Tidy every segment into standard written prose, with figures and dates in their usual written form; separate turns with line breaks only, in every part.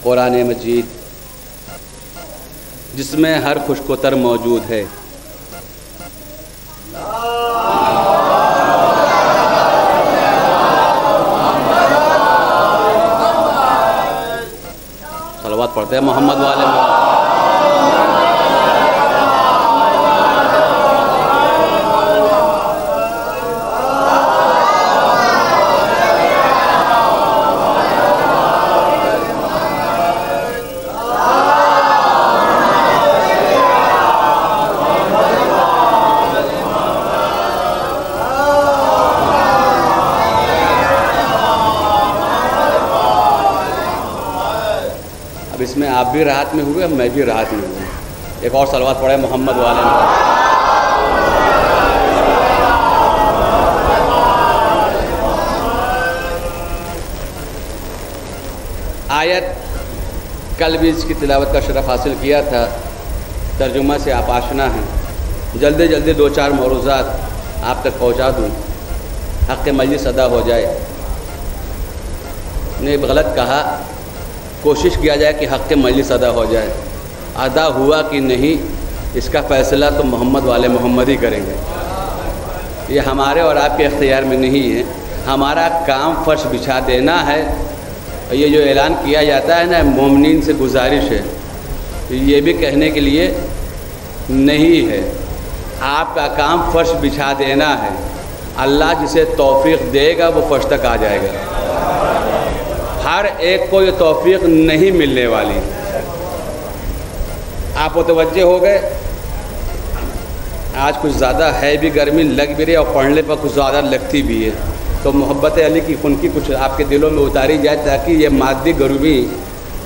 قرآن مجید جس میں ہر خشک و تر موجود ہے۔ صلوات پڑھتے ہیں محمد والے میں۔ اب اس میں آپ بھی راحت میں ہوئے، میں بھی راحت میں ہوئے۔ ایک اور صلوات پڑھے محمد والے میں۔ آیت کل بھی اس کی تلاوت کا شرف حاصل کیا تھا، ترجمہ سے آپ آشنا ہیں۔ جلدی جلدی دو چار معروضات آپ تک پہنچا دوں، حق مجلس ادا ہو جائے۔ نے غلط کہا، کوشش کیا جائے کہ حق مجلس ادا ہو جائے۔ ادا ہوا کہ نہیں اس کا فیصلہ تو محمد والے محمد ہی کریں گے۔ یہ ہمارے اور آپ کے اختیار میں نہیں ہے۔ ہمارا کام فرش بچھا دینا ہے۔ یہ جو اعلان کیا جاتا ہے نا، مومنین سے گزارش ہے، یہ بھی کہنے کے لیے نہیں ہے۔ آپ کا کام فرش بچھا دینا ہے۔ اللہ جسے توفیق دے گا وہ فرش تک آ جائے گا۔ ہر ایک کو یہ توفیق نہیں ملنے والی۔ آپ متوجہ ہو گئے؟ آج کچھ زیادہ ہے بھی گرمی، لگ بھی رہی اور پڑھنے پر کچھ زیادہ لگتی بھی ہے، تو محبت علی کی خنکی کچھ آپ کے دلوں میں اتاری جائے تاکہ یہ مادی گرمی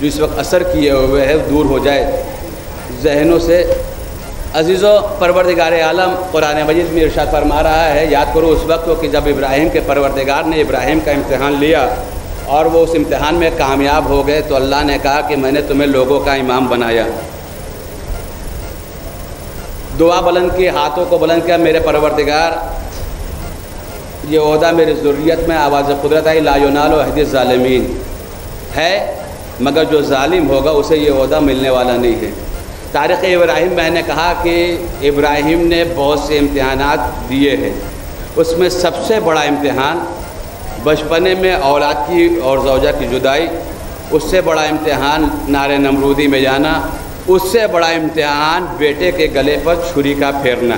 جو اس وقت اثر کیے ہوئے ہے دور ہو جائے ذہنوں سے۔ عزیزو، پروردگار عالم قرآن مجید میں ارشاد فرما رہا ہے، یاد کرو اس وقت کہ جب ابراہیم کے پروردگار نے ابراہیم کا امتحان لیا اور وہ اس امتحان میں کامیاب ہو گئے، تو اللہ نے کہا کہ میں نے تمہیں لوگوں کا امام بنایا۔ دعا بلند کی، ہاتھوں کو بلند کیا، میرے پروردگار یہ عہدہ میری ذریت میں آواز قدرت آئی، لا ینال عہد الظالمین ہے، مگر جو ظالم ہوگا اسے یہ عہدہ ملنے والا نہیں ہے۔ تاریخ ابراہیم میں نے کہا کہ ابراہیم نے بہت سے امتحانات دیے ہیں، اس میں سب سے بڑا امتحان بچپنے میں اولاد کی اور زوجہ کی جدائی، اس سے بڑا امتحان نار نمرودی میں جانا، اس سے بڑا امتحان بیٹے کے گلے پر چھری کا پھیرنا۔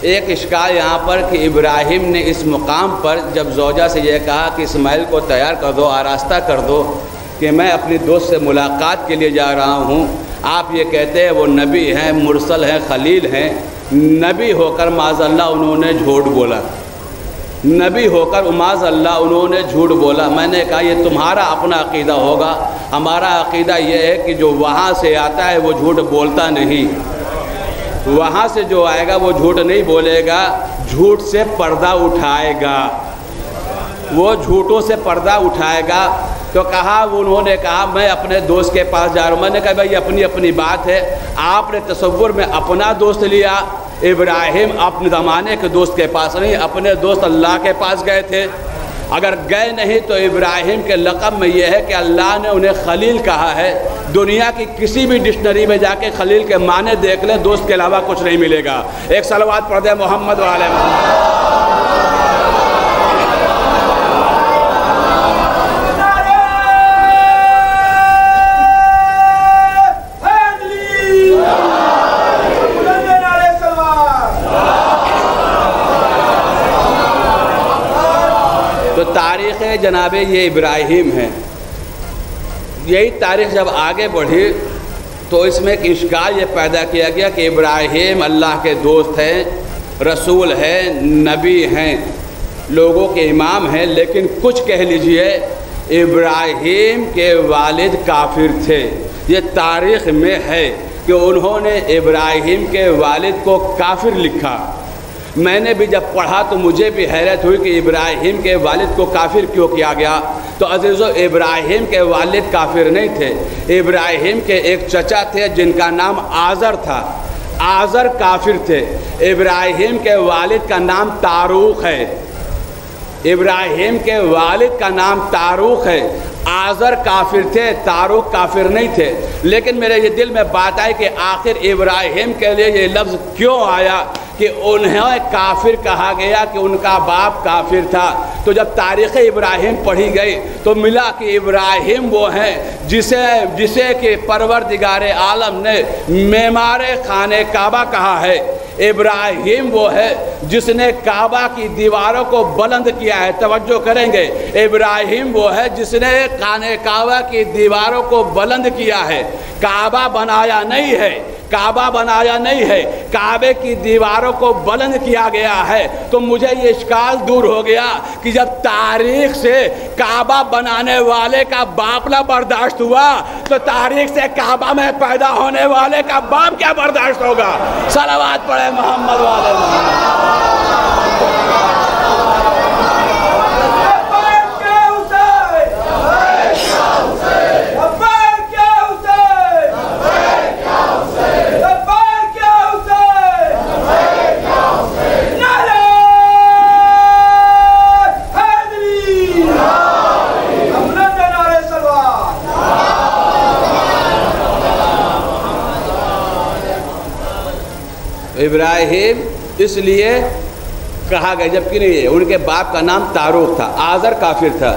ایک اشکال یہاں پر کہ ابراہیم نے اس مقام پر جب زوجہ سے یہ کہا کہ اسماعیل کو تیار کر دو، آراستہ کر دو کہ میں اپنی دوست سے ملاقات کے لیے جا رہا ہوں، آپ یہ کہتے ہیں وہ نبی ہیں، مرسل ہیں، خلیل ہیں، نبی ہو کر معاذ اللہ انہوں نے جھوٹ بولا، نبی ہو کر معاذ اللہ انہوں نے جھوٹ بولا۔ میں نے کہا یہ تمہارا اپنا عقیدہ ہوگا، ہمارا عقیدہ یہ ہے کہ جو وہاں سے آتا ہے وہ جھوٹ بولتا نہیں، وہاں سے جو آئے گا وہ جھوٹ نہیں بولے گا، جھوٹ سے پردہ اٹھائے گا، وہ جھوٹوں سے پردہ اٹھائے گا۔ تو کہا، انہوں نے کہا میں اپنے دوست کے پاس جا رہا ہوں۔ میں نے کہا بھائی اپنی اپنی بات ہے، آپ نے تصور میں اپنا دوست لیا، ابراہیم اپنے زمانے کے دوست کے پاس نہیں، اپنے دوست اللہ کے پاس گئے تھے۔ اگر گئے نہیں تو ابراہیم کے لقب میں یہ ہے کہ اللہ نے انہیں خلیل کہا ہے۔ دنیا کی کسی بھی ڈکشنری میں جا کے خلیل کے معنی دیکھ لیں، دوست کے علاوہ کچھ نہیں ملے گا۔ ایک صلوات پڑھ دیں محمد والے محمد۔ تو تاریخ جناب یہ ابراہیم ہے۔ یہی تاریخ جب آگے بڑھی تو اس میں ایک اشکال یہ پیدا کیا گیا کہ ابراہیم اللہ کے دوست ہیں، رسول ہیں، نبی ہیں، لوگوں کے امام ہیں، لیکن کچھ کہہ لیجئے ابراہیم کے والد کافر تھے۔ یہ تاریخ میں ہے کہ انہوں نے ابراہیم کے والد کو کافر لکھا۔ میں نے بھی جب پڑھا تو مجھے بھی حیرت ہوئی کہ ابراہیم کے والد کو کافر کیوں کیا گیا۔ تو عزیزو، ابراہیم کے والد کافر نہیں تھے، ابراہیم کے ایک چچا تھے جن کا نام آزر تھا، آزر کافر تھے۔ ابراہیم کے والد کا نام تاروخ ہے، ابراہیم کے والد کا نام تاروخ ہے۔ آزر کافر تھے، تاروک کافر نہیں تھے، لیکن میرے یہ دل میں بات آئی کہ آخر ابراہیم کے لیے یہ لفظ کیوں آیا کہ انہیں کافر کہا گیا کہ ان کا باپ کافر تھا۔ تو جب تاریخ ابراہیم پڑھی گئی تو ملا کہ ابراہیم وہ ہیں جسے کہ پروردگار عالم نے معمار خانہ کعبہ کہا ہے۔ ابراہیم وہ ہے جس نے کعبہ کی دیواروں کو بلند کیا ہے۔ توجہ کریں گے، ابراہیم وہ ہے جس نے خانہ کعبہ کی دیواروں کو بلند کیا ہے، کعبہ بنایا نہیں ہے، کعبہ بنایا نہیں ہے، کعبے کی دیواروں کو بلند کیا گیا ہے۔ تو مجھے یہ اشکال دور ہو گیا کہ جب تاریخ سے کعبہ بنانے والے کا باپ نہ برداشت ہوا تو تاریخ سے کعبہ میں پیدا ہونے والے کا باپ کیا برداشت ہوگا؟ صلوات پڑھے محمد والے محمد۔ ابراہیم اس لیے کہا گیا جبکہ نہیں ہے، ان کے باپ کا نام تاروک تھا، آزر کافر تھا۔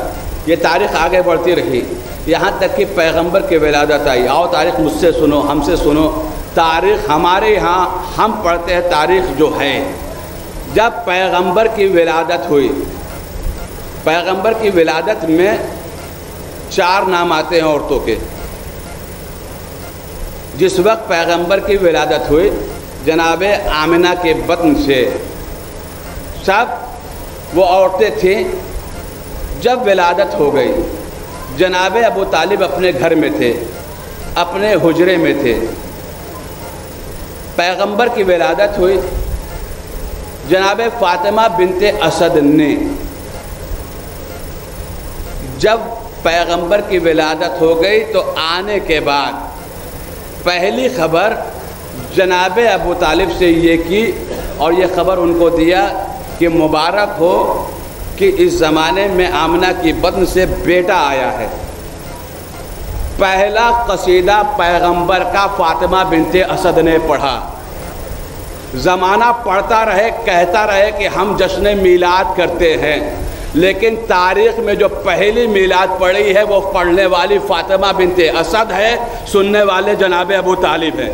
یہ تاریخ آگے بڑھتی رہی یہاں تک کہ پیغمبر کی ولادت آئی۔ آؤ تاریخ مجھ سے سنو، ہم سے سنو تاریخ۔ ہمارے یہاں ہم پڑھتے ہیں تاریخ جو ہے جب پیغمبر کی ولادت ہوئی۔ پیغمبر کی ولادت میں 4 نام آتے ہیں عورتوں کے۔ جس وقت پیغمبر کی ولادت ہوئی جناب آمنہ کے بطن سے سب وہ عورتیں تھیں۔ جب ولادت ہو گئی جناب ابو طالب اپنے گھر میں تھے، اپنے حجرے میں تھے۔ پیغمبر کی ولادت ہوئی جناب فاطمہ بنت اسد نے۔ جب پیغمبر کی ولادت ہو گئی تو آنے کے بعد پہلی خبر جناب ابو طالب سے یہ کی اور یہ خبر ان کو دیا کہ مبارک ہو کہ اس زمانے میں آمنہ کی بطن سے بیٹا آیا ہے۔ پہلا قصیدہ پیغمبر کا فاطمہ بنت اسد نے پڑھا۔ زمانہ پڑھتا رہے، کہتا رہے کہ ہم جشن میلاد کرتے ہیں، لیکن تاریخ میں جو پہلی میلاد پڑھی ہے وہ پڑھنے والی فاطمہ بنت اسد ہے، سننے والے جناب ابو طالب ہیں،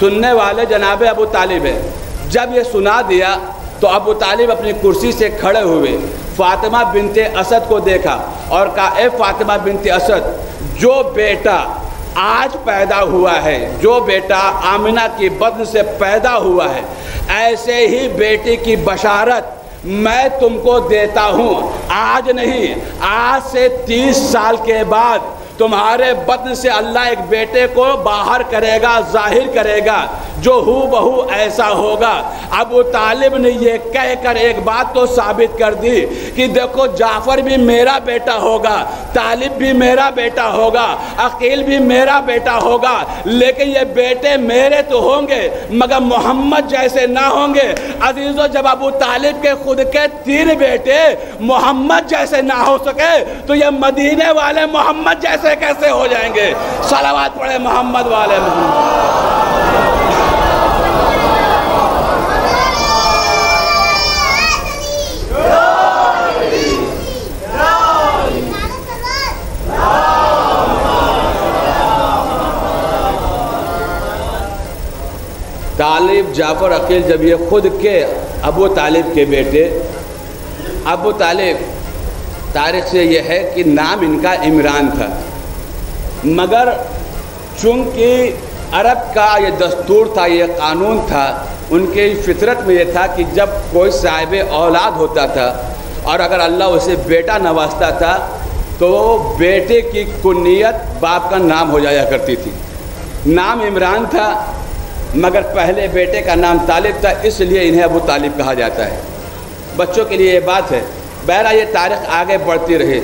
سننے والے جناب ابو طالب ہیں۔ جب یہ سنا دیا تو ابو طالب اپنی کرسی سے کھڑے ہوئے، فاطمہ بنت اسد کو دیکھا اور کہا اے فاطمہ بنت اسد، جو بیٹا آج پیدا ہوا ہے، جو بیٹا آمنہ کی بطن سے پیدا ہوا ہے، ایسے ہی بیٹی کی بشارت میں تم کو دیتا ہوں۔ آج نہیں، آج سے 30 سال کے بعد تمہارے بطن سے اللہ ایک بیٹے کو باہر کرے گا، ظاہر کرے گا، جو ہو بہو ایسا ہوگا۔ ابو طالب نے یہ کہہ کر ایک بات تو ثابت کر دی کہ دیکھو جعفر بھی میرا بیٹا ہوگا، طالب بھی میرا بیٹا ہوگا، عقیل بھی میرا بیٹا ہوگا، لیکن یہ بیٹے میرے تو ہوں گے مگر محمد جیسے نہ ہوں گے۔ عزیزو، جب ابو طالب کے خود کے 3 بیٹے محمد جیسے نہ ہو سکے تو یہ مدینے والے محمد جیسے کیسے ہو جائیں گے؟ صلوات پڑھے محمد والے محمد۔ طالب، جعفر، عقیل، جب یہ خود کے ابو طالب کے بیٹے، ابو طالب تاریخ سے یہ ہے کہ نام ان کا عمران تھا، مگر چونکہ عرب کا یہ دستور تھا، یہ قانون تھا، ان کے فطرت میں یہ تھا کہ جب کوئی صاحب اولاد ہوتا تھا اور اگر اللہ اسے بیٹا نوازتا تھا تو بیٹے کی کنیت باپ کا نام ہو جایا کرتی تھی۔ نام عمران تھا مگر پہلے بیٹے کا نام طالب تھا، اس لیے انہیں ابو طالب کہا جاتا ہے۔ بچوں کے لیے یہ بات ہے۔ بہرحال یہ تاریخ آگے بڑھتی رہی،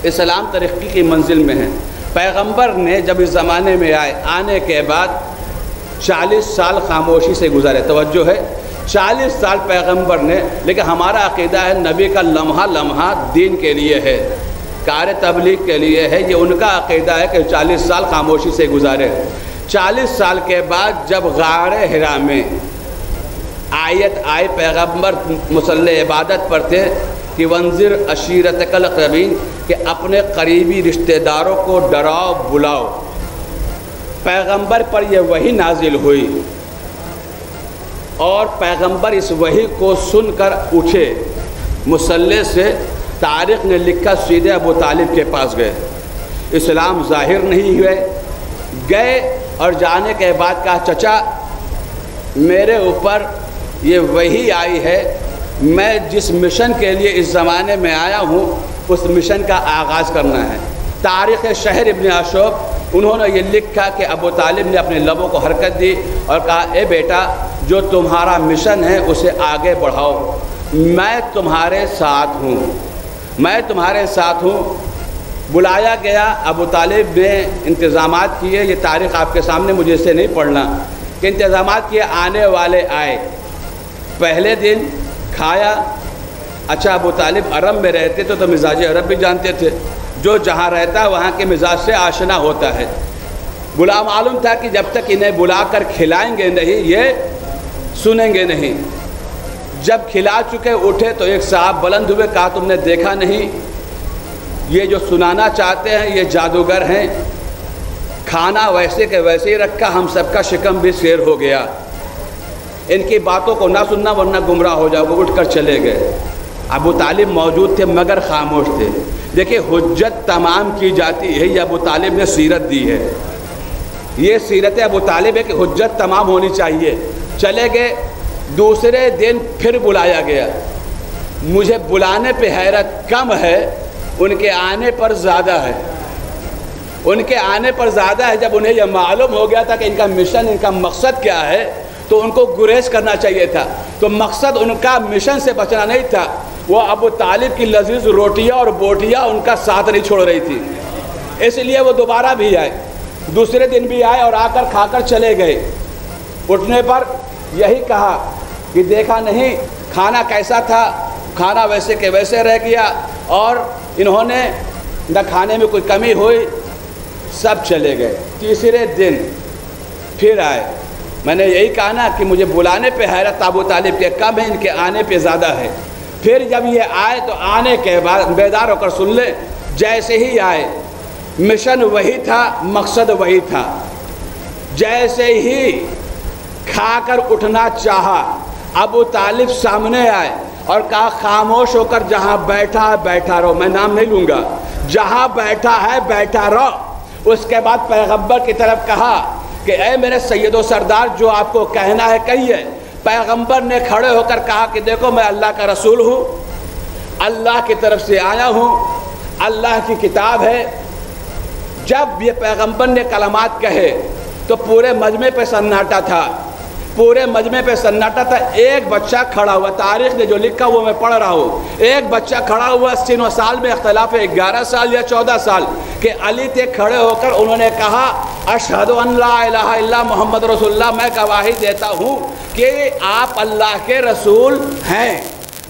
اسلام ترقی کی منزل میں ہے۔ پیغمبر نے جب اس زمانے میں آنے کے بعد 40 سال خاموشی سے گزارے۔ توجہ ہے، 40 سال پیغمبر نے، لیکن ہمارا عقیدہ ہے نبی کا لمحہ لمحہ دین کے لیے ہے۔ کار تبلیغ کے لیے ہے، یہ ان کا عقیدہ ہے کہ 40 سال خاموشی سے گزارے۔ 40 سال کے بعد جب غار حرا میں آیت آئے، پیغمبر مصلی عبادت پر تھے کہ وانذر عشیرتک الاقربین، کہ اپنے قریبی رشتہ داروں کو ڈراؤ بلاؤ، پیغمبر پر یہ وحی نازل ہوئی اور پیغمبر اس وحی کو سن کر اٹھے مصلی سے۔ طارق نے لکھا سیدھے ابو طالب کے پاس گئے، اسلام ظاہر نہیں ہوئے، گئے اور جانے کے بعد کہا چچا میرے اوپر یہ وحی آئی ہے، میں جس مشن کے لیے اس زمانے میں آیا ہوں اس مشن کا آغاز کرنا ہے۔ تاریخ شہر ابن اشوب انہوں نے یہ لکھا کہ ابو طالب نے اپنے لبوں کو حرکت دی اور کہا اے بیٹا جو تمہارا مشن ہے اسے آگے بڑھاؤ، میں تمہارے ساتھ ہوں، میں تمہارے ساتھ ہوں۔ بلایا گیا، ابو طالب نے انتظامات کیے، یہ تاریخ آپ کے سامنے مجھے اسے نہیں پڑھنا کہ انتظامات کیے، آنے والے آئے، پہلے دن کھایا۔ اچھا ابو طالب عرب میں رہتے تو مزاج عرب بھی جانتے تھے، جو جہاں رہتا ہے وہاں کے مزاج سے آشنا ہوتا ہے۔ بلا معلوم تھا کہ جب تک انہیں بلا کر کھلائیں گے نہیں یہ سنیں گے نہیں۔ جب کھلا چکے اٹھے تو ایک صاحب بلند ہوئے، کہا تم نے دیکھا نہیں یہ جو سنانا چاہتے ہیں یہ جادوگر ہیں، کھانا ویسے کہ ویسے ہی رکھا، ہم سب کا شکم بھی سیر ہو گیا، ان کی باتوں کو نہ سننا ورنہ گمراہ ہو جاؤ گے۔ اٹھ کر چلے گئے۔ ابو طالب موجود تھے مگر خاموش تھے۔ دیکھیں حجت تمام کی جاتی ہے، یہ ابو طالب نے سیرت دی ہے، یہ سیرت ابو طالب ہے کہ حجت تمام ہونی چاہیے۔ چلے گئے، دوسرے دن پھر بلایا گیا۔ مجھے بلانے پہ حیرت کم ہے، ان کے آنے پر زیادہ ہے، ان کے آنے پر زیادہ ہے۔ جب انہیں یہ معلوم ہو گیا تھا کہ ان کا مشن، ان کا مقصد کیا ہے تو ان کو گریز کرنا چاہیے تھا، تو مقصد ان کا مشن سے بچنا نہیں تھا۔ وہ ابو طالب کی لذیذ روٹیاں اور بوٹیاں ان کا ساتھ نہیں چھوڑ رہی تھی، اس لیے وہ دوبارہ بھی آئے، دوسرے دن بھی آئے اور آ کر کھا کر چلے گئے۔ اٹھنے پر یہی کہا کہ دیکھا نہیں کھانا کیسا تھا، کھانا ویسے کہ ویسے رہ گیا، اور انہوں نے نہ کھانے میں کوئی کمی ہوئی، سب چلے گئے۔ تیسرے دن پھر آئے۔ میں نے یہی کہا نا کہ مجھے بلانے پہ حیرت ابو طالب کے کم ہے، ان کے آنے پہ زیادہ ہے۔ پھر جب یہ آئے تو آنے کے بعد بیدار ہو کر سن لیں، جیسے ہی آئے مشن وہی تھا، مقصد وہی تھا۔ جیسے ہی کھا کر اٹھنا چاہا، ابو طالب سامنے آئے اور کہا خاموش ہو کر جہاں بیٹھا ہے بیٹھا رہو، میں نام نہیں لوں گا، جہاں بیٹھا ہے بیٹھا رہو۔ اس کے بعد پیغمبر کی طرف کہا کہ اے میرے سید و سردار جو آپ کو کہنا ہے کہیے۔ پیغمبر نے کھڑے ہو کر کہا کہ دیکھو میں اللہ کا رسول ہوں، اللہ کی طرف سے آیا ہوں، اللہ کی کتاب ہے۔ جب یہ پیغمبر نے کلمات کہے تو پورے مجمع پہ سناٹا تھا، پورے مجمع پہ سناٹا تھا۔ ایک بچہ کھڑا ہوا، تاریخ نے جو لکھا وہ میں پڑھ رہا ہوں، ایک بچہ کھڑا ہوا، سن و سال میں اختلاف ہے، 11 سال یا 14 سال کہ علی تھے، کھڑے ہو کر انہوں نے کہا اشہد ان لا الہ الا محمد رسول اللہ، میں گواہی دیتا ہوں کہ آپ اللہ کے رسول ہیں،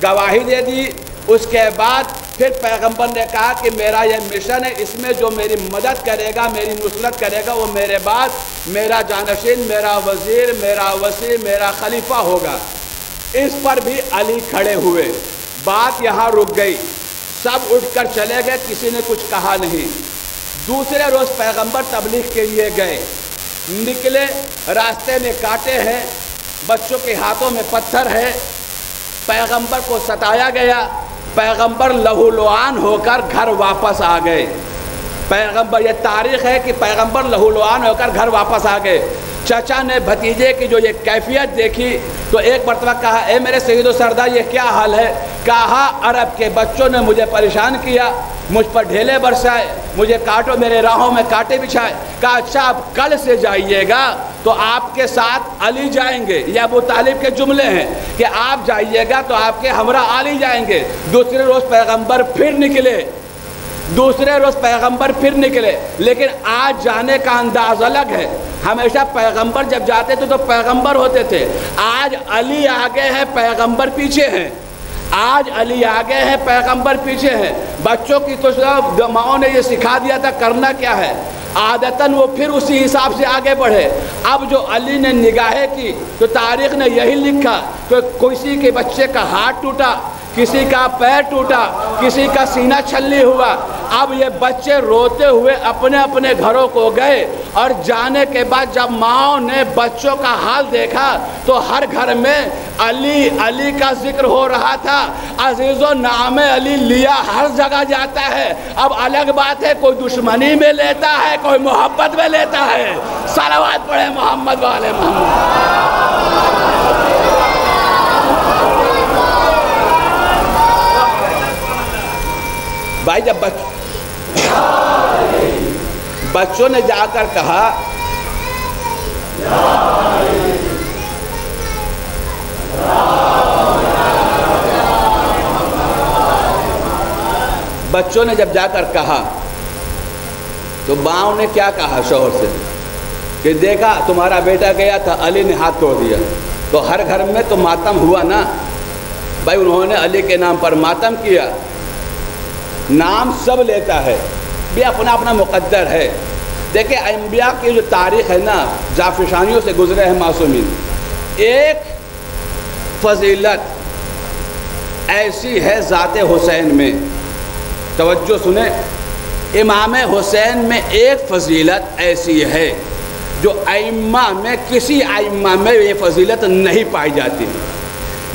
گواہی دے دی۔ اس کے بعد پھر پیغمبر نے کہا کہ میرا یہ مشن ہے، اس میں جو میری مدد کرے گا، میری نصرت کرے گا، وہ میرے بعد میرا جانشین، میرا وزیر، میرا وزیر، میرا خلیفہ ہوگا۔ اس پر بھی علی کھڑے ہوئے، بات یہاں رک گئی، سب اٹھ کر چلے گئے، کسی نے کچھ کہا نہیں۔ دوسرے روز پیغمبر تبلیغ کے لیے گئے، نکلے، راستے میں کانٹے ہیں، بچوں کے ہاتھوں میں پتھر ہے، پیغمبر کو ستایا گیا، پیغمبر لہو لعان ہو کر گھر واپس آ گئے۔ پیغمبر، یہ تاریخ ہے کہ پیغمبر لہو لعان ہو کر گھر واپس آ گئے۔ چچا نے بھتیجے کی جو یہ کیفیت دیکھی تو ایک مرتبہ کہا اے میرے سید و سردار یہ کیا حال ہے؟ کہا عرب کے بچوں نے مجھے پریشان کیا، مجھ پر ڈھیلے برسائے، مجھے کاٹو، میرے راہوں میں کانٹے بچھائے۔ کہا اچھا آپ کل سے جائیے گا تو آپ کے ساتھ علی جائیں گے، یہ ابو طالب کے جملے ہیں کہ آپ جائیے گا تو آپ کے ہمراہ علی جائیں گے۔ دوسرے روز پیغمبر پھر نکلے، دوسرے روز پیغمبر پھر نکلے، لیکن آج جانے کا انداز الگ ہے۔ ہمیشہ پیغمبر جب جاتے تھے تو پیغمبر ہوتے تھے، آج علی آگے ہے، پیغمبر پیچھے ہیں۔ آج علی آگے ہیں، پیغمبر پیچھے ہیں. بچوں کی تو ماؤں نے یہ سکھا دیا تھا کرنا کیا ہے، عادتاً وہ پھر اسی حساب سے آگے بڑھے. اب جو علی نے نگاہیں کی تو تاریخ نے یہی لکھا کہ کسی کے بچے کا ہاتھ ٹوٹا، کسی کا پیر ٹوٹا، کسی کا سینہ چھلنی ہوا. اب یہ بچے روتے ہوئے اپنے اپنے گھروں کو گئے، اور جانے کے بعد جب ماؤں نے بچوں کا حال دیکھا تو ہر گھر میں علی علی کا ذکر ہو رہا تھا. عزیزو نام علی لیا ہر جگہ جاتا ہے. اب الگ بات ہے کوئی دشمنی میں لیتا ہے، کوئی محبت میں لیتا ہے. صلوات پڑھے محمد والے محمد. بھائی جب بچوں نے جا کر کہا بچوں نے جب جا کر کہا تو ماں نے کیا کہا شوہر سے کہ دیکھا تمہارا بیٹا گیا تھا، علی نے ہاتھ توڑ دیا. تو ہر گھر میں تو ماتم ہوا نا بھائی، انہوں نے علی کے نام پر ماتم کیا. نام سب لیتا ہے، بھی اپنا اپنا مقدر ہے. دیکھیں انبیاء کی جو تاریخ ہے نا، جافشانیوں سے گزرے ہیں معصومین. ایک فضیلت ایسی ہے ذات حسین میں، توجہ سنیں، امام حسین میں ایک فضیلت ایسی ہے جو ائمہ میں کسی ائمہ میں یہ فضیلت نہیں پائی جاتی.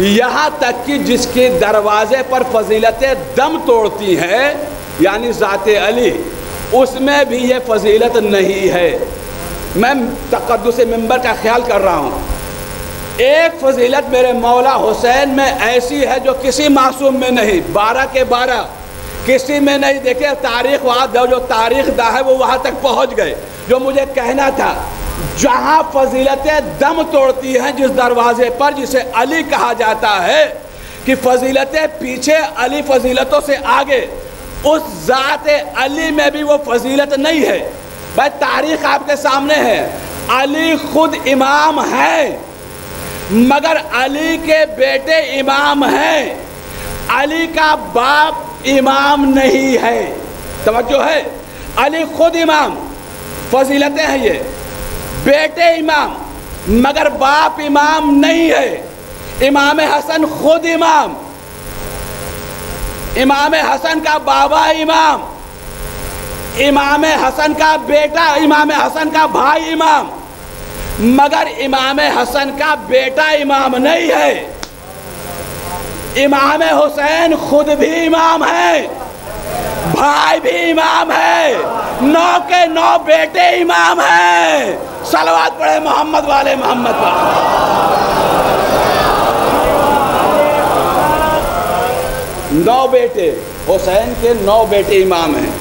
یہاں تک کہ جس کے دروازے پر فضیلتیں دم توڑتی ہیں یعنی ذات علی، اس میں بھی یہ فضیلت نہیں ہے. میں تقدس منبر کا خیال کر رہا ہوں. ایک فضیلت میرے مولا حسین میں ایسی ہے جو کسی معصوم میں نہیں، 12 کے 12 کسی میں نہیں. دیکھیں تاریخ وہاں جو تاریخ دا ہے وہ وہاں تک پہنچ گئے. جو مجھے کہنا تھا، جہاں فضیلتیں دم توڑتی ہیں جس دروازے پر جسے علی کہا جاتا ہے کہ فضیلتیں پیچھے علی فضیلتوں سے آگے، اس ذات علی میں بھی وہ فضیلت نہیں ہے. بھائی تاریخ آپ کے سامنے ہے، علی خود امام ہیں مگر علی کے بیٹے امام ہیں، علی کا باپ امام نہیں ہے. توجہ ہے، علی خود امام، فضیلتیں ہیں یہ، بیٹے امام مگر باپ امام نہیں ہے. امام حسن خود امام، امام حسن کا بابا امام، امام حسن کا بیٹا، امام حسن کا بھائی امام، مگر امام حسن کا بیٹا امام نہیں ہے. امام حسین خود بھی امام ہے، بھائی بھی امام ہے، 9 کے 9 بیٹے امام ہیں. صلوات پڑھے محمد والے محمد پر. 9 بیٹے، حسین کے 9 بیٹے امام ہیں،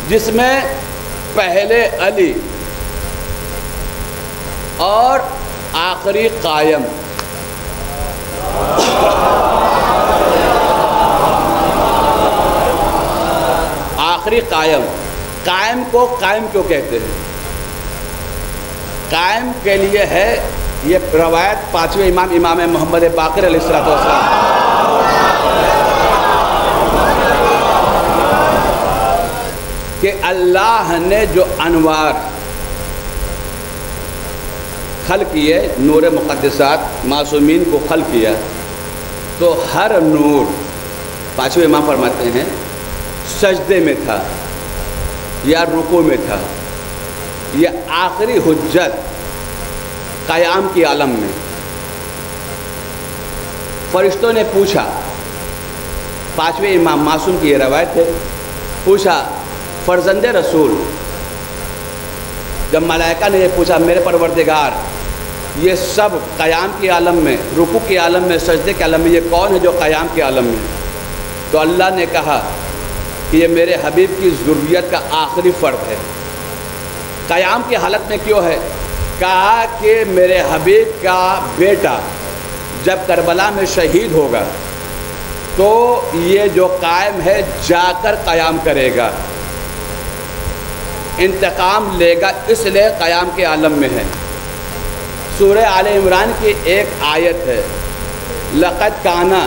جس میں پہلے علی اور آخری قائم. آخری قائم. قائم کو قائم کیوں کہتے ہیں؟ قائم کے لیے ہے یہ روایت 5ویں امام امام محمد باقر علیہ السلام کہ اللہ نے جو انوار خلق کیے، نور مقدسات معصومین کو خلق کیا، تو ہر نور 5ویں امام فرماتے ہیں سجدے میں تھا یا رکوع میں تھا. یہ آخری حجت قیام کی عالم میں. فرشتوں نے پوچھا، 5ویں امام معصوم کی یہ روایت ہے، پوچھا فرزند رسول، جب ملائکہ نے یہ پوچھا میرے پروردگار یہ سب قیام کی عالم میں، رکوع کی عالم میں، سجدے کے عالم میں، یہ کون ہے جو قیام کی عالم میں؟ تو اللہ نے کہا کہ یہ میرے حبیب کی ذریت کا آخری فرد ہے. قیام کی حالت میں کیوں ہے؟ کہا کہ میرے حبیب کا بیٹا جب کربلا میں شہید ہوگا تو یہ جو قائم ہے جا کر قیام کرے گا، انتقام لے گا، اس لیے قیام کے عالم میں ہے. سورہ آل عمران کی ایک آیت ہے، لقد کانا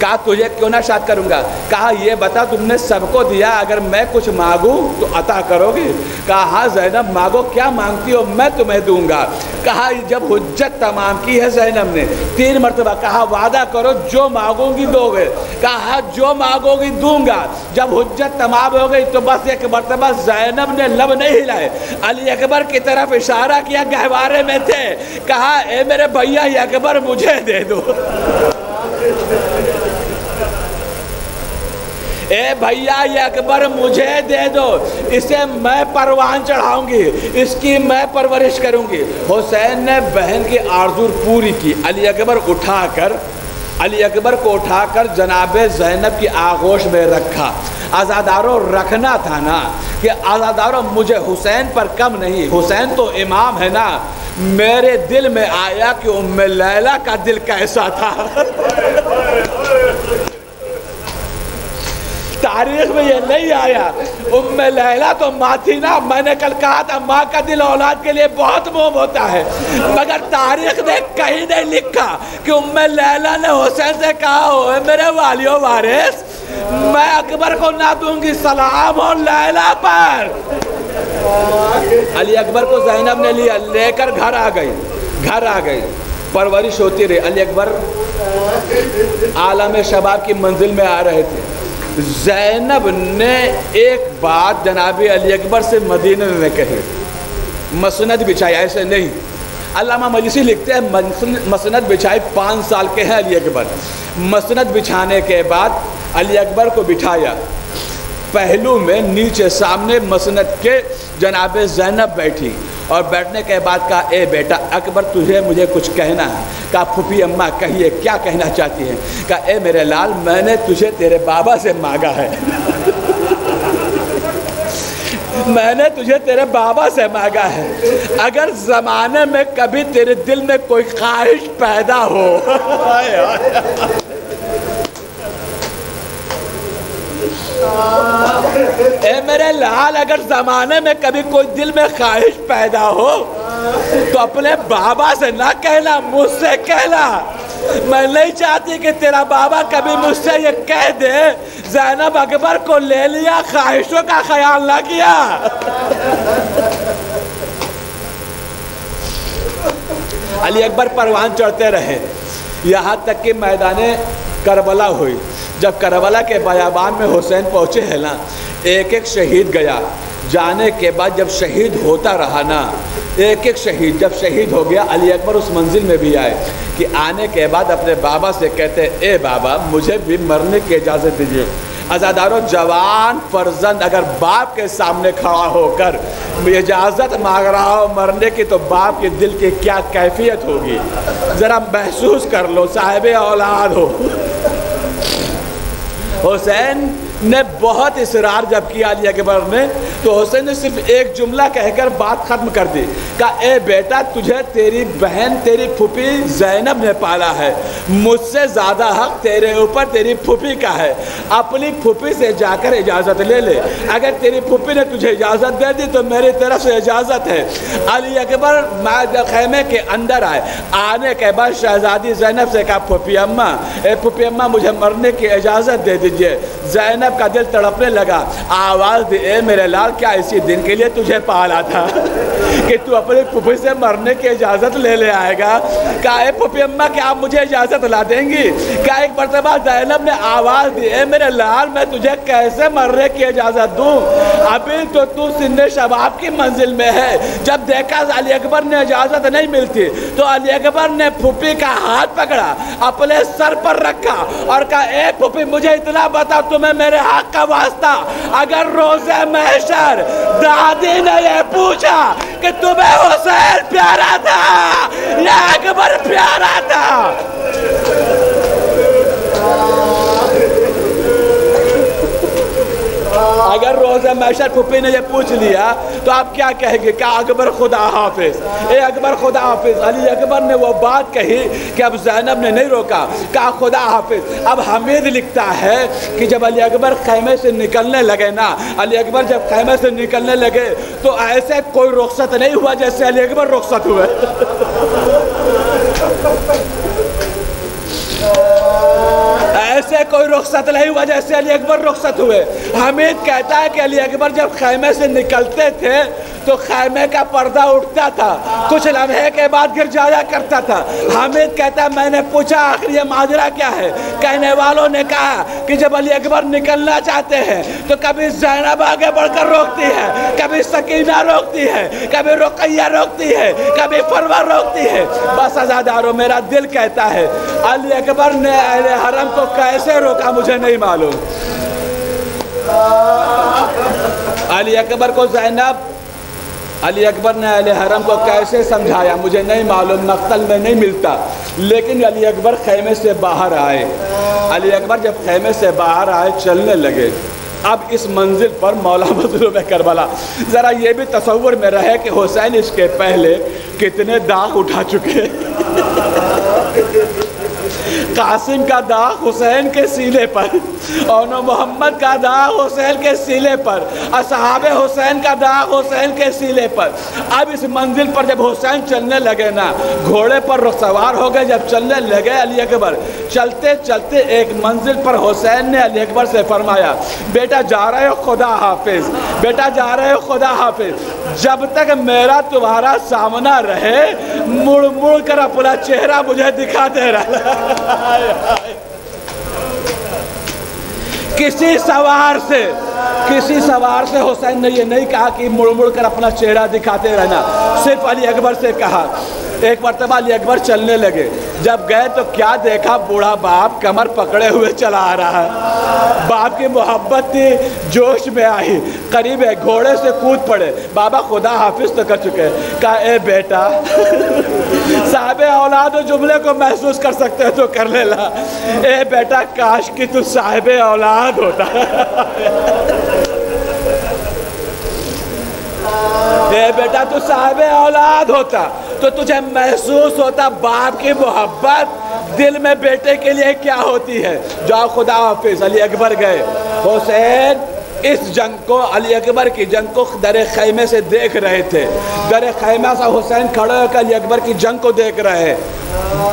کہا تجھے کیوں نہ شاد کروں گا؟ کہا یہ بتا تم نے سب کو دیا، اگر میں کچھ مانگوں تو عطا کرو گی؟ کہا ہاں زینب مانگو، کیا مانگتی ہو میں تمہیں دوں گا۔ کہا جب حجت تمام کی ہے زینب نے 3 مرتبہ، کہا وعدہ کرو جو مانگوں گی دو گے؟ کہا جو مانگو گی دوں گا۔ جب حجت تمام ہو گئی تو بس ایک مرتبہ زینب نے لب نہیں ہلائے، علی اکبر کی طرف اشارہ کیا، گہوارے میں تھے، کہا اے میرے بھیا یہ اکبر مجھے دے دو، اے بھیا یہ اکبر مجھے دے دو، اسے میں پروان چڑھاؤں گی، اس کی میں پرورش کروں گی۔ حسین نے بہن کی آرزو پوری کی، علی اکبر کو اٹھا کر جناب زینب کی آغوش میں رکھا۔ عزاداروں رکھنا تھا نا کہ عزاداروں مجھے حسین پر کم نہیں، حسین تو امام ہے نا۔ میرے دل میں آیا کہ ام لیلہ کا دل کیسا تھا۔ تاریخ میں یہ نہیں آیا، ام لیلہ تو ماں تھی نا، میں نے کل کہا تھا ماں کا دل اولاد کے لیے بہت موم ہوتا ہے، مگر تاریخ نے کہیں نہیں لکھا کہ ام لیلہ نے حسین سے کہا ہوئے میرے والی و وارث میں اکبر کو نہ دوں گی، سلام ہو لیلہ پر۔ علی اکبر کو زینب نے لیا، لے کر گھر آ گئی، پرورش ہوتی رہی۔ علی اکبر عالم شباب کی منزل میں آ رہے تھے۔ زینب نے ایک بات جناب علی اکبر سے مدینے میں کہی، مسند بچھائی، ایسے نہیں، علامہ مجلسی لکھتے ہیں مسند بچھائی 5 سال کے ہیں علی اکبر۔ مسند بچھانے کے بعد علی اکبر کو بٹھایا، پہلو میں نیچے سامنے مسند کے جناب زینب بیٹھی، اور بیٹھنے کے بعد کہا اے بیٹا اکبر تجھے مجھے کچھ کہنا ہے۔ کہا پھوپھی اماں کہیے کیا کہنا چاہتی ہیں؟ کہا اے میرے لال میں نے تجھے تیرے بابا سے مانگا ہے، میں نے تجھے تیرے بابا سے مانگا ہے، اگر زمانے میں کبھی تیرے دل میں کوئی خواہش پیدا ہو اے میرے لال اگر زمانے میں کبھی کوئی دل میں خواہش پیدا ہو تو اپنے بابا سے نہ کہنا، مجھ سے کہنا۔ میں نہیں چاہتی کہ تیرا بابا کبھی مجھ سے یہ کہہ دے زینب اکبر کو لے لیا، خواہشوں کا خیال نہ کیا۔ علی اکبر پروان چڑھتے رہے، یہاں تک کہ میدان کربلا ہوئی۔ جب کربلا کے بیابان میں حسین پہنچے ہیں نا، ایک ایک شہید گیا، جانے کے بعد جب شہید ہوتا رہا نا، ایک ایک شہید جب شہید ہو گیا، علی اکبر اس منزل میں بھی آئے کہ آنے کے بعد اپنے بابا سے کہتے اے بابا مجھے بھی مرنے کی اجازت دیجیے۔ عزاداروں جوان فرزند اگر باپ کے سامنے کھڑا ہو کر اجازت مانگ رہا ہو مرنے کی تو باپ کے دل کی کیا کیفیت ہوگی، ذرا محسوس کر لو، صاحب اولاد ہو۔ حسین نے بہت اصرار جب کیا علی اکبر نے تو حسین نے صرف ایک جملہ کہہ کر بات ختم کر دی، کہا اے بیٹا تجھے تیری بہن تیری پھوپھی زینب نے پالا ہے، مجھ سے زیادہ حق تیرے اوپر تیری پھوپھی کا ہے، اپنی پھوپھی سے جا کر اجازت لے لے، اگر تیری پھوپھی نے تجھے اجازت دے دی تو میری طرف سے اجازت ہے۔ علی اکبر خیمے کے اندر آئے، آنے کے بعد شہزادی زینب سے کہا پھوپھی اماں، اے پھوپھی اماں مجھے مرنے کی اجازت دے دیجئے۔ زینب کا دل تڑپنے لگا، آواز دی اے میرے لال کیا اسی دن کے لیے تجھے پالا تھا کہ تو اپنی پھوپھی سے مرنے کی اجازت لے آئے گا؟ کہا اے پھوپھی اماں کیا آپ مجھے اجازت لا دیں گی؟ کہا ایک مرتبہ زینب نے آواز دی اے میرے لال میں تجھے کیسے مرنے کی اجازت دوں، ابھی تو سن شباب کی منزل میں ہے۔ جب دیکھا علی اکبر نے اجازت نہیں ملتی تو علی اکبر نے پھوپھی کا ہاتھ پکڑا، اپنے سر پر رکھا اور کہا اے پھوپھی مجھے اتنا بتا تمہیں میرے حق کا واسطہ اگر روز محشر دادی نے یہ پوچھا کہ تمہیں حسین پیارا تھا یا اکبر پیارا تھا، اگر روز محشر پھوپھی نے یہ پوچھ لیا تو آپ کیا کہیں گے؟ کہ اکبر خدا حافظ، اے اکبر خدا حافظ۔ علی اکبر نے وہ بات کہی کہ اب زینب نے نہیں روکا، کہا خدا حافظ۔ اب حمید لکھتا ہے کہ جب علی اکبر خیمے سے نکلنے لگے نا، علی اکبر جب خیمے سے نکلنے لگے تو ایسے کوئی رخصت نہیں ہوا جیسے علی اکبر رخصت ہوئے۔ ایسے کوئی رخصت نہیں ہوا جیسے علی اکبر رخصت ہوئے۔ حمید کہتا ہے کہ علی اکبر جب خیمے سے نکلتے تھے تو خیمے کا پردہ اٹھتا تھا، کچھ لمحے کے بعد گر جایا کرتا تھا۔ حمید کہتا ہے میں نے پوچھا آخر یہ ماجرا کیا ہے؟ کہنے والوں نے کہا کہ جب علی اکبر نکلنا چاہتے ہیں تو کبھی زینب آگے بڑھ کر روکتی ہے، کبھی سکینہ روکتی ہے، کبھی رقیہ روکتی ہے، کبھی فروہ روکتی ہے۔ بس عزادارو میرا دل کہتا ہے علی اکبر نے اہل حرم کو کیسے روکا مجھے نہیں معلوم۔ علی اکبر کو زینب، علی اکبر نے اہل حرم کو کیسے سمجھایا مجھے نہیں معلوم، مقتل میں نہیں ملتا، لیکن علی اکبر خیمے سے باہر آئے۔ علی اکبر جب خیمے سے باہر آئے چلنے لگے۔ اب اس منزل پر مولا مظلوم کربلا، ذرا یہ بھی تصور میں رہے کہ حسین اس کے پہلے کتنے داغ اٹھا چکے۔ قاسم کا داغ حسین کے سینے پر، اور محمد کا داغ حسین کے سینے پر، اصحاب حسین کا داغ حسین کے سینے پر۔ اب اس منزل پر جب حسین چلنے لگے نا، گھوڑے پر سوار ہو گئے، جب چلنے لگے علی اکبر، چلتے چلتے ایک منزل پر حسین نے علی اکبر سے فرمایا بیٹا جا رہے ہو خدا حافظ، بیٹا جا رہے ہو خدا حافظ، جب تک میرا تمہارا سامنا رہے مڑ مڑ کر اپنا چہرہ مجھے دکھاتے رہنا۔ کسی سوار سے حسین نے یہ نہیں کہا کہ مڑ مڑ کر اپنا چہرہ دکھاتے رہنا، صرف علی اکبر سے کہا۔ ایک مرتبہ علی اکبر چلنے لگے، جب گئے تو کیا دیکھا، بوڑھا باپ کمر پکڑے ہوئے چلا آ رہا ہے۔ باپ کی محبت تھی، جوش میں آئی، قریب ہے، گھوڑے سے کود پڑے۔ بابا خدا حافظ تو کر چکے، کہا اے بیٹا صاحب اولاد و جملے کو محسوس کر سکتے ہیں تو کر لے لا، اے بیٹا کاش کہ تو صاحب اولاد ہوتا، اے بیٹا تو صاحب اولاد ہوتا تو تجھے محسوس ہوتا باپ کی محبت دل میں بیٹے کے لیے کیا ہوتی ہے۔ جاؤ خدا حافظ۔ علی اکبر گئے۔ حسین اس جنگ کو، علی اکبر کی جنگ کو در خیمے سے دیکھ رہے تھے۔ در خیمہ سے حسین کھڑے ہو کر علی اکبر کی جنگ کو دیکھ رہے ہیں۔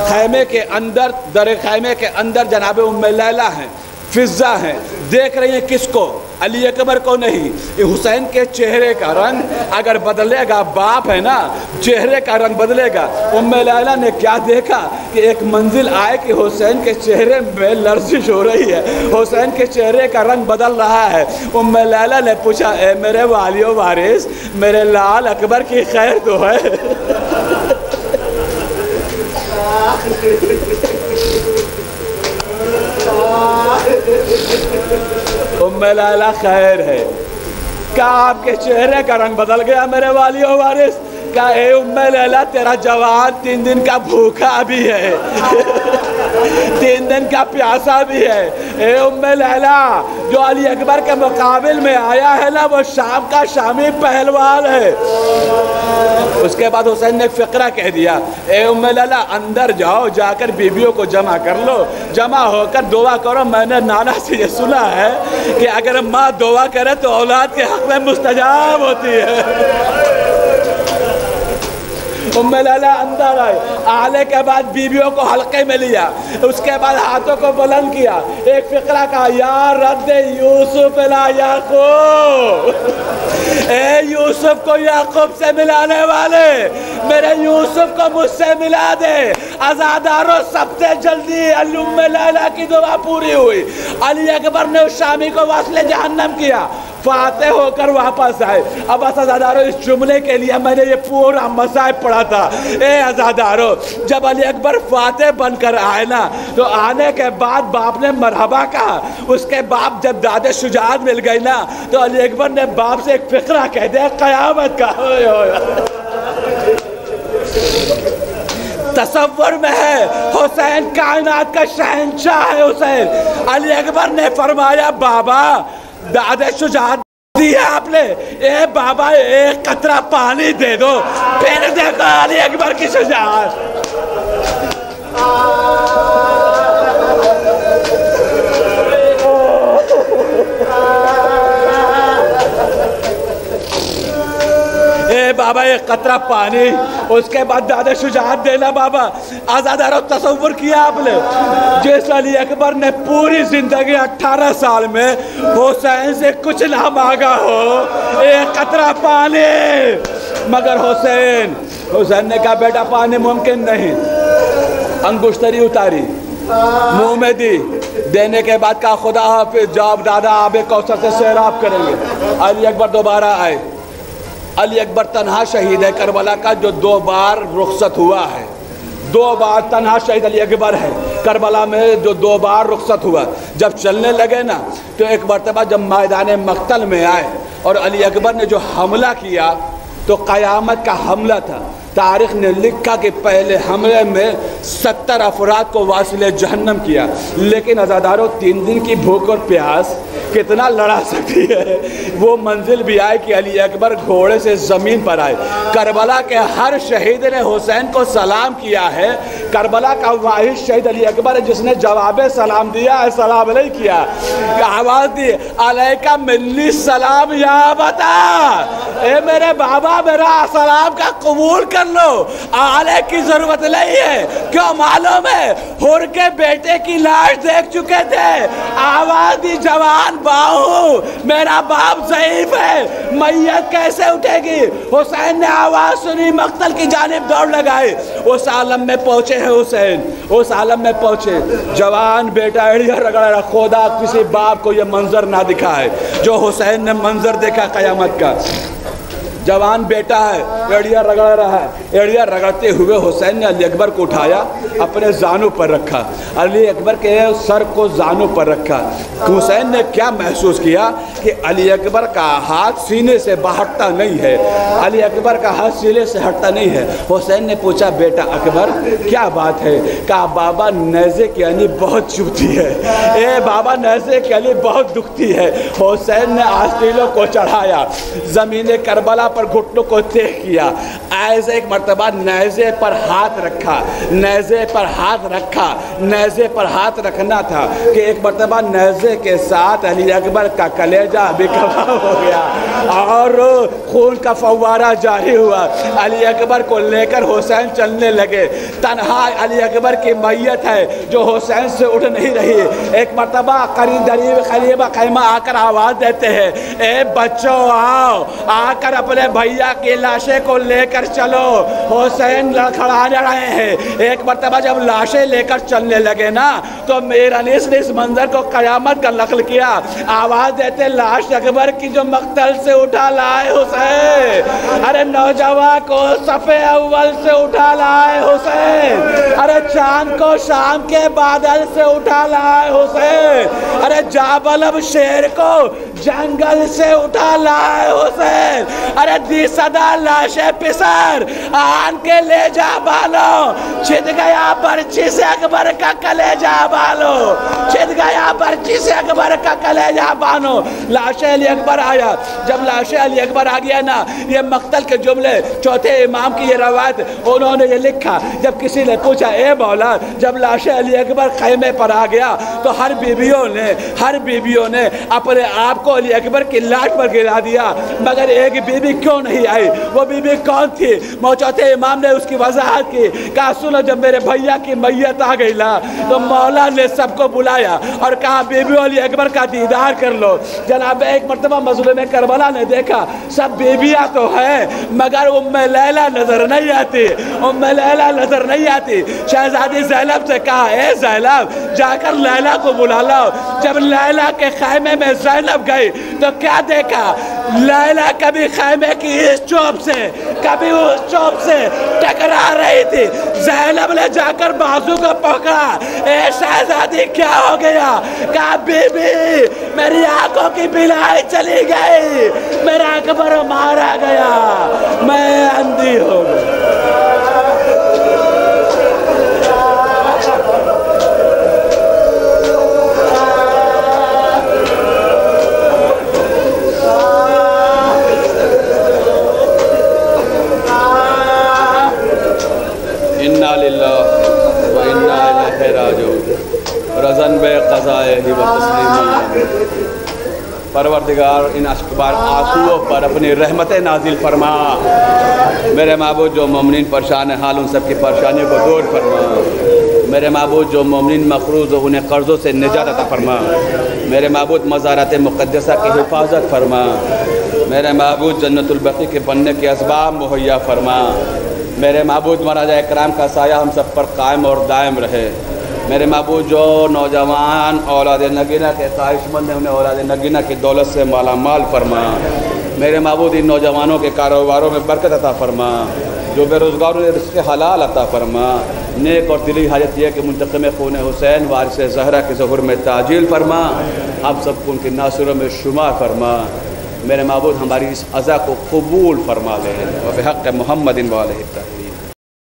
خیمے کے اندر، در خیمے کے اندر جناب ام لیلہ ہیں، فضہ ہیں، دیکھ رہی ہیں کس کو؟ علی اکبر کو نہیں۔ حسین کے چہرے کا رنگ اگر بدلے گا، باپ ہے نا، چہرے کا رنگ بدلے گا۔ ام لیلہ نے کیا دیکھا کہ ایک منزل آئے کہ حسین کے چہرے میں لرزش ہو رہی ہے، حسین کے چہرے کا رنگ بدل رہا ہے۔ ام لیلہ نے پوچھا اے میرے والی و وارث، میرے لال اکبر کی خیر تو ہے؟ ام لیلہ خیر ہے؟ کہا آپ کے چہرے کا رنگ بدل گیا میرے والی و وارث؟ کہا اے ام لیلہ تیرا جوان 3 دن کا بھوکا بھی ہے، 3 دن کا پیاسا بھی ہے۔ اے ام لیلہ جو علی اکبر کے مقابل میں آیا ہے نا وہ شام کا شامی پہلوان ہے۔ اس کے بعد حسین نے ایک فقرہ کہہ دیا، اے ام لیلہ اندر جاؤ، جا کر بیویوں کو جمع کر لو، جمع ہو کر دعا کرو۔ میں نے نانا سے یہ سنا ہے کہ اگر ماں دعا کرے تو اولاد کے حق میں مستجاب ہوتی ہے۔ ام لیلہ اندر آئے، آنے کے بعد بیویوں کو حلقے میں لیا، اس کے بعد ہاتھوں کو بلند کیا، ایک فقرہ کہا یا رد یوسف الی یعقوب، اے یوسف کو یعقوب سے ملانے والے، میرے یوسف کو مجھ سے ملا دے۔ عزاداروں سب سے جلدی ام لیلہ کی دعا پوری ہوئی۔ علی اکبر نے اس شامی کو واصل جہنم کیا، فاتح ہو کر واپس آئے۔ اب عزاداروں اس جملے کے لیے میں نے یہ پورا مصائب پڑھا تھا۔ اے عزاداروں جب علی اکبر فاتح بن کر آئے نا تو آنے کے بعد باپ نے مرحبا کہا، اس کے باپ جب داد شجاعت مل گئی نا تو علی اکبر نے باپ سے ایک فقرہ کہہ دیا قیامت کا۔ تصور میں ہے حسین کائنات کا شہنشاہ ہے حسین۔ علی اکبر نے فرمایا بابا داد شجاعت دی ہے آپ نے، اے بابا ایک قطرہ پانی دے دو، پھر دیکھا علی اکبر کی شجاعت۔ اے بابا ایک قطرہ پانی، اس کے بعد داد شجاعت دینا بابا۔ آزادارو تصور کیا آپ نے، جس علی اکبر نے پوری زندگی 18 سال میں حسین سے کچھ نہ مانگا ہو، ایک قطرہ پانی، مگر حسین نے کہا بیٹا پانی ممکن نہیں، انگشتری اتاری، منہ میں دی، دینے کے بعد کہا خدا حافظ، جاب دادا آب کوثر سے سیراب کریں گے۔ علی اکبر دوبارہ آئے۔ علی اکبر تنہا شہید ہے کربلا کا جو 2 بار رخصت ہوا ہے، 2 بار تنہا شہید علی اکبر ہے کربلا میں جو 2 بار رخصت ہوا۔ جب چلنے لگے نا تو ایک مرتبہ جب میدان مقتل میں آئے اور علی اکبر نے جو حملہ کیا تو قیامت کا حملہ تھا۔ تاریخ نے لکھا کہ پہلے حملے میں 70 افراد کو واصل جہنم کیا، لیکن عزاداروں 3 دن کی بھوک اور پیاس کتنا لڑا سکتی ہے۔ وہ منزل بھی آئے کہ علی اکبر گھوڑے سے زمین پر آئے۔ کربلا کے ہر شہید نے حسین کو سلام کیا ہے، کربلا کا واحد شہید علی اکبر ہے جس نے جواب سلام دیا، السلام علیہ کیا، آواز دی علیکہ منی السلام یا بتا، اے میرے بابا میرا سلام کا قبول کر لو، آلے کی ضرورت نہیں ہے۔ کیوں معلوم ہے حر کے بیٹے کی لاش دیکھ چکے تھے، آواز دی جوان باہو، میرا باپ ضعیف ہے، میت کیسے اٹھے گی؟ حسین نے آواز سنی، مقتل کی جانب دوڑ لگائے۔ اس عالم میں پہنچے ہیں حسین، اس عالم میں پہنچے، جوان بیٹا ایڑیاں رگڑ رہا۔ خدا کسی باپ کو یہ منظر نہ دکھائے جو حسین نے منظر دیکھا قیامت کا۔ جوان بیٹا ہے، ایڑیاں رگڑ رہا ہے، ایڑیاں رگڑتے ہوئے حسین نے علی اکبر کو اٹھایا، اپنے زانوں پر رکھا، علی اکبر کے سر کو زانوں پر رکھا۔ حسین نے کیا محسوس کیا کہ علی اکبر کا ہاتھ سینے سے ہٹتا نہیں ہے، علی اکبر کا ہاتھ سینے سے ہٹتا نہیں ہے۔ حسین نے پوچھا بیٹا اکبر کیا بات ہے؟ کہا بابا نیزے کی علی بہت چبھتی ہے، اے بابا نیزے کی علی بہت دکھتی ہے۔ حسین نے آستینوں کو چڑھایا، زمین کربلا پر گھٹنوں کو تہ کیا، ایسے ایک مرتبہ نیزے پر ہاتھ رکھا، نیزے پر ہاتھ رکھا، نیزے پر ہاتھ رکھنا تھا کہ ایک مرتبہ نیزے کے ساتھ علی اکبر کا کلیجہ بھی کباب ہو گیا اور خون کا فوارہ جاری ہوا۔ علی اکبر کو لے کر حسین چلنے لگے، تنہا علی اکبر کی میت ہے جو حسین سے اٹھ نہیں رہی۔ ایک مرتبہ قریب خلیفہ خیمہ آ کر آواز دیتے ہیں، اے بچوں آؤ، آ کر اپنے بھیا کی لاشیں کو لے کر چلو، حسین لڑکھڑانے رہے ہیں۔ ایک مرتبہ جب لاشیں لے کر چلنے لگے نا تو میرا نے اس منظر کو قیامت کا نقل کیا، آواز دیتے لاش اکبر کی جو مقتل سے اٹھا لائے حسین، ارے نوجوان کو صفے اول سے اٹھا لائے حسین، ارے چاند کو شام کے بادل سے اٹھا لائے حسین، ارے جابلب شیر کو جنگل سے اٹھا لائے حسین، ارے دی صدا لاشے پسر آن کے لے جا بالو، چھت گیا برچی سے اکبر کا کلیجہ بالو، چھت گیا برچی سے اکبر کا کلیجہ بانو۔ لاشے علی اکبر آیا، جب لاشے علی اکبر آ گیا نا، یہ مقتل کے جملے چوتھے امام کی یہ روایت انہوں نے یہ لکھا، جب کسی نے پوچھا اے مولا جب لاشے علی اکبر خیمے پر آ گیا تو ہر بیویوں نے اپنے آپ کو علی اکبر کی لاش پر گرا دیا، مگر ایک بی بی کیوں نہیں آئی؟ وہ بی بی کون تھی؟ چوتھے امام نے اس کی وضاحت کی، کہا سنو جب میرے بھیا کی میت آ گئی نا تو مولا نے سب کو بلایا اور کہا بی بی علی اکبر کا دیدار کر لو۔ جناب ایک مرتبہ مظلوم کربلا نے دیکھا سب بیویاں تو ہیں مگر ام لیلہ نظر نہیں آتی، ام لیلہ نظر نہیں آتی۔ شہزادی زینب سے کہا اے زینب جا کر لیلہ کو بلا لاؤ۔ جب لیلہ کے خیمے میں زینب گئی تو کیا دیکھا؟ لیلہ کبھی خیمے کی اس چوب سے کبھی اس چوب سے ٹکرا رہی تھی۔ زینب نے جا کر بازو کو پکڑا، اے شہزادی کیا ہو گیا؟ کہا بی بی میری آنکھوں کی بینائی چلی گئی، میرا اکبر مارا گیا، میں اندھی ہو گئی۔ رضن بے قضائے ہی و تسلیم، پروردگار پروردگار ان اشکبار آنسوؤں پر اپنی رحمتیں نازل فرما۔ میرے معبود جو مومنین پریشان حال ان سب کی پریشانیوں کو دور فرما۔ میرے معبود جو مومنین مقروض ہو انہیں قرضوں سے نجات عطا فرما۔ میرے معبود مزارات مقدسہ کی حفاظت فرما۔ میرے معبود جنت البقیع کے بننے کے اسباب مہیا فرما۔ میرے معبود مہاراجہ اکرام کا سایہ ہم سب پر قائم اور دائم رہے۔ میرے معبود جو نوجوان اولاد نگینہ کے خواہش مند ہیں انہیں اولاد نگینہ کی دولت سے مالا مال فرما۔ میرے معبود ان نوجوانوں کے کاروباروں میں برکت عطا فرما۔ جو بے روزگاروں نے رزق حلال عطا فرما۔ نیک اور دلی حاجت یہ کہ منتقم خون حسین وارث زہرا کے ظہور میں تعجیل فرما۔ ہم سب کو ان کے ناصروں میں شمار فرما۔ میرے معبود ہماری اس عزا کو قبول فرما لے۔ وبحق محمد وآلہ الطاہرین۔